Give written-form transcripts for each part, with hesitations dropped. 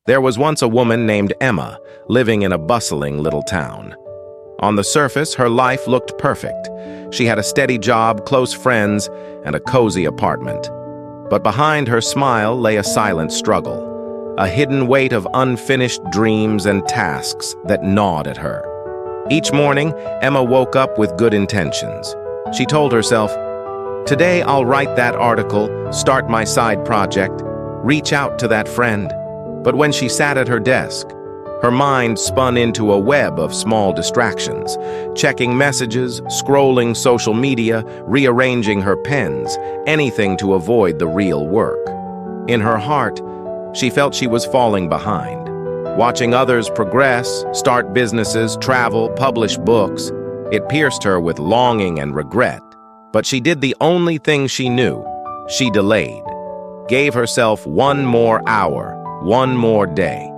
There was once a woman named Emma living in a bustling little town. On the surface, her life looked perfect. She had a steady job, close friends, and a cozy apartment. But behind her smile lay a silent struggle, a hidden weight of unfinished dreams and tasks that gnawed at her. Each morning, Emma woke up with good intentions. She told herself, "Today I'll write that article, start my side project, reach out to that friend." But when she sat at her desk, her mind spun into a web of small distractions, checking messages, scrolling social media, rearranging her pens, anything to avoid the real work. In her heart, she felt she was falling behind. Watching others progress, start businesses, travel, publish books, it pierced her with longing and regret. But she did the only thing she knew. She delayed, gave herself one more hour, one more day.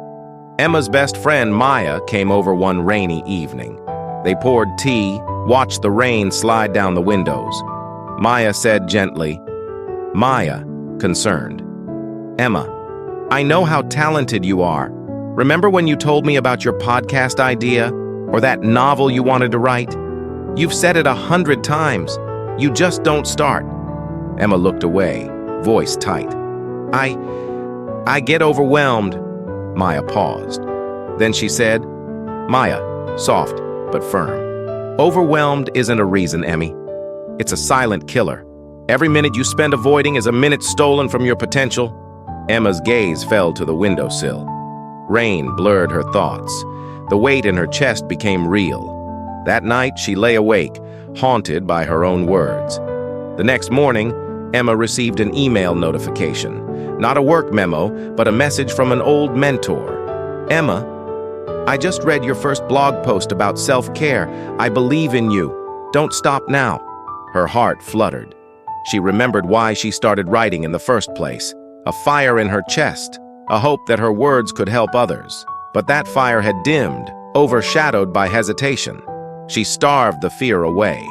Emma's best friend, Maya, came over one rainy evening. They poured tea, watched the rain slide down the windows. Maya said gently, "Maya," concerned, "Emma, I know how talented you are. Remember when you told me about your podcast idea or that novel you wanted to write? You've said it 100 times. You just don't start." Emma looked away, voice tight. I get overwhelmed." Maya paused. Then she said, "Maya," soft but firm, "overwhelmed isn't a reason, Emmy. It's a silent killer. Every minute you spend avoiding is a minute stolen from your potential." Emma's gaze fell to the windowsill. Rain blurred her thoughts. The weight in her chest became real. That night, she lay awake, haunted by her own words. The next morning, Emma received an email notification. Not a work memo, but a message from an old mentor. "Emma, I just read your first blog post about self-care. I believe in you. Don't stop now." Her heart fluttered. She remembered why she started writing in the first place. A fire in her chest, a hope that her words could help others. But that fire had dimmed, overshadowed by hesitation. She starved the fear away.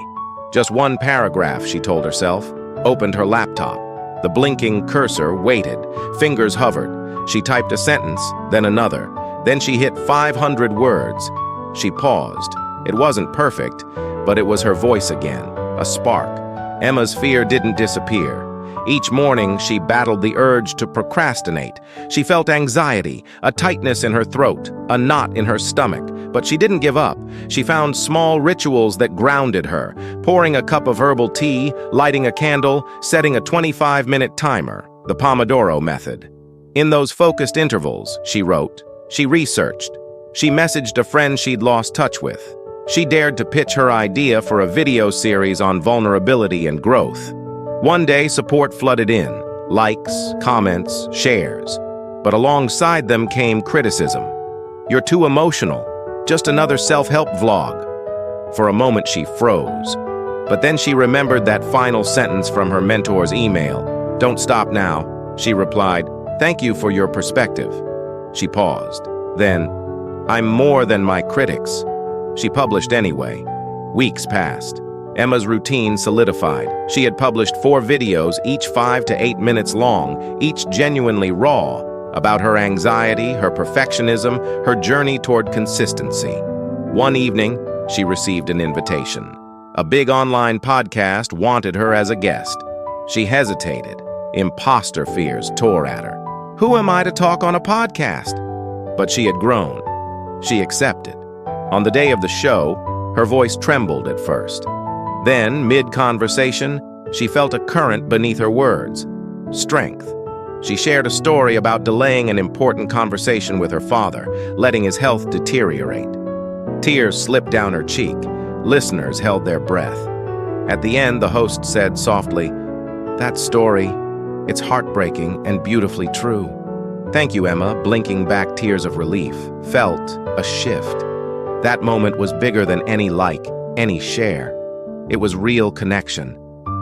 Just one paragraph, she told herself, opened her laptop. The blinking cursor waited, fingers hovered. She typed a sentence, then another. Then she hit 500 words. She paused. It wasn't perfect, but it was her voice again, a spark. Emma's fear didn't disappear. Each morning, she battled the urge to procrastinate. She felt anxiety, a tightness in her throat, a knot in her stomach. But she didn't give up. She found small rituals that grounded her, pouring a cup of herbal tea, lighting a candle, setting a 25-minute timer, the Pomodoro method. In those focused intervals, she wrote, she researched, she messaged a friend she'd lost touch with. She dared to pitch her idea for a video series on vulnerability and growth. One day, support flooded in, likes, comments, shares. But alongside them came criticism. "You're too emotional. Just another self-help vlog." For a moment, she froze. But then she remembered that final sentence from her mentor's email. "Don't stop now," she replied. "Thank you for your perspective." She paused. Then, "I'm more than my critics." She published anyway. Weeks passed. Emma's routine solidified. She had published 4 videos, each 5 to 8 minutes long, each genuinely raw, about her anxiety, her perfectionism, her journey toward consistency. One evening, she received an invitation. A big online podcast wanted her as a guest. She hesitated. Imposter fears tore at her. Who am I to talk on a podcast? But she had grown. She accepted. On the day of the show, her voice trembled at first. Then, mid-conversation, she felt a current beneath her words. Strength. She shared a story about delaying an important conversation with her father, letting his health deteriorate. Tears slipped down her cheek. Listeners held their breath. At the end, the host said softly, "That story, it's heartbreaking and beautifully true." "Thank you, Emma," blinking back tears of relief, felt a shift. That moment was bigger than any like, any share. It was real connection.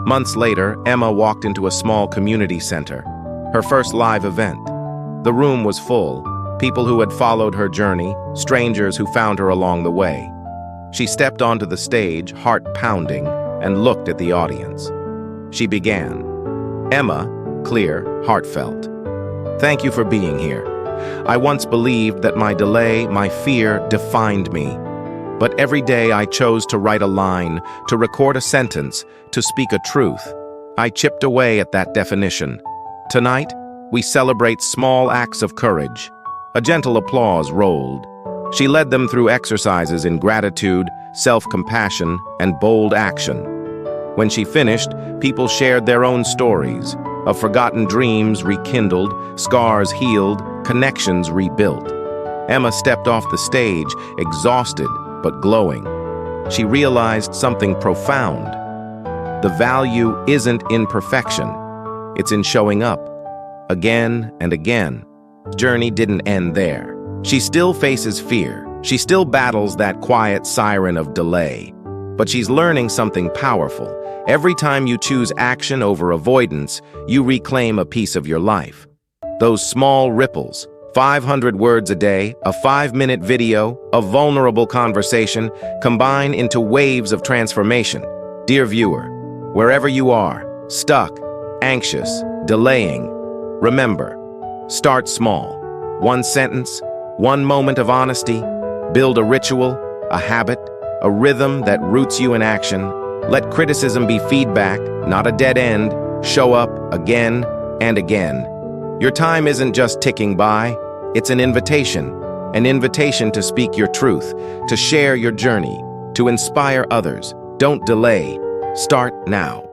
Months later, Emma walked into a small community center, her first live event. The room was full, people who had followed her journey, strangers who found her along the way. She stepped onto the stage, heart pounding, and looked at the audience. She began. Emma, clear, heartfelt. "Thank you for being here," I once believed that my delay, my fear, defined me. But every day I chose to write a line, to record a sentence, to speak a truth. I chipped away at that definition. Tonight, we celebrate small acts of courage. A gentle applause rolled. She led them through exercises in gratitude, self-compassion, and bold action. When she finished, people shared their own stories of forgotten dreams rekindled, scars healed, connections rebuilt. Emma stepped off the stage, exhausted but glowing. She realized something profound. The value isn't in perfection. It's in showing up, again and again. Journey didn't end there. She still faces fear. She still battles that quiet siren of delay. But she's learning something powerful. Every time you choose action over avoidance, you reclaim a piece of your life. Those small ripples, 500 words a day, a 5-minute video, a vulnerable conversation, combine into waves of transformation. Dear viewer, wherever you are, stuck, anxious, delaying, remember, start small. One sentence, one moment of honesty, build a ritual, a habit, a rhythm that roots you in action. Let criticism be feedback, not a dead end. Show up again and again. Your time isn't just ticking by, it's an invitation to speak your truth, to share your journey, to inspire others. Don't delay. Start now.